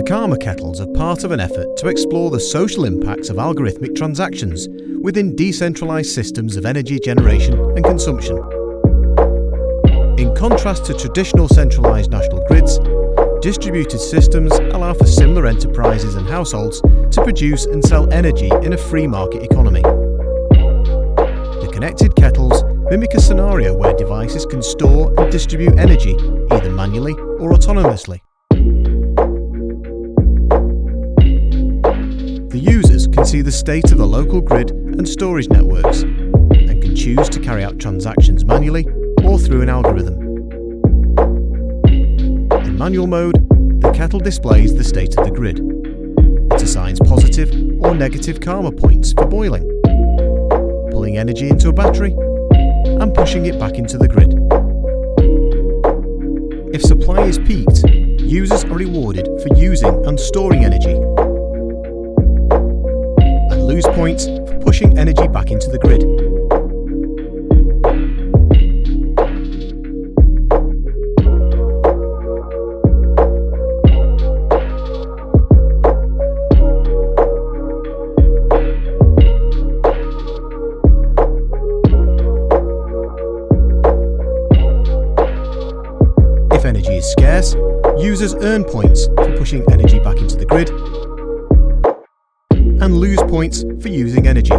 The Karma Kettles are part of an effort to explore the social impacts of algorithmic transactions within decentralised systems of energy generation and consumption. In contrast to traditional centralised national grids, distributed systems allow for similar enterprises and households to produce and sell energy in a free market economy. The connected kettles mimic a scenario where devices can store and distribute energy either manually or autonomously. The users can see the state of the local grid and storage networks and can choose to carry out transactions manually or through an algorithm. In manual mode, the kettle displays the state of the grid. It assigns positive or negative karma points for boiling, pulling energy into a battery, and pushing it back into the grid. If supply is peaked, users are rewarded for using and storing energy, and lose points for pushing energy back into the grid. If energy is scarce, users earn points for pushing energy back into the grid and lose points for using energy.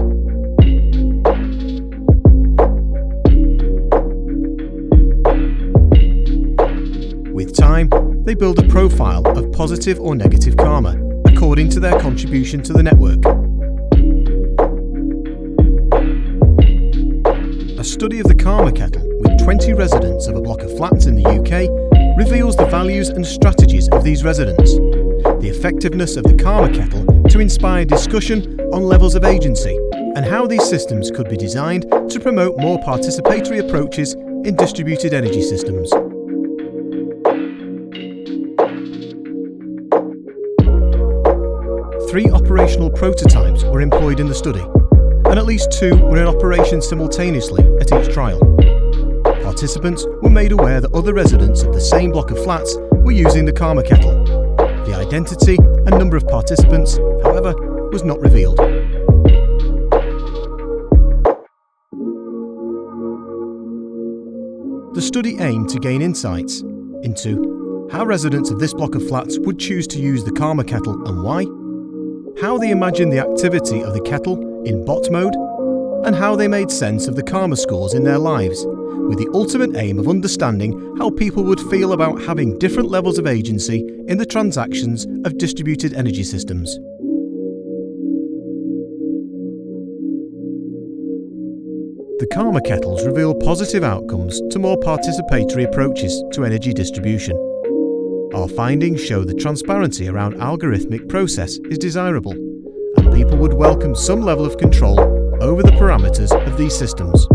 With time, they build a profile of positive or negative karma according to their contribution to the network. A study of the Karma Kettle with 20 residents of a block of flats in the UK reveals the values and strategies of these residents, the effectiveness of the Karma Kettle to inspire discussion on levels of agency, and how these systems could be designed to promote more participatory approaches in distributed energy systems. Three operational prototypes were employed in the study, and at least two were in operation simultaneously at each trial. Participants were made aware that other residents of the same block of flats were using the Karma Kettle. The identity and number of participants, however, was not revealed. The study aimed to gain insights into how residents of this block of flats would choose to use the Karma Kettle and why, how they imagined the activity of the kettle in bot mode, and how they made sense of the karma scores in their lives, with the ultimate aim of understanding how people would feel about having different levels of agency in the transactions of distributed energy systems. The Karma Kettles reveal positive outcomes to more participatory approaches to energy distribution. Our findings show that transparency around algorithmic process is desirable, and people would welcome some level of control over the parameters of these systems.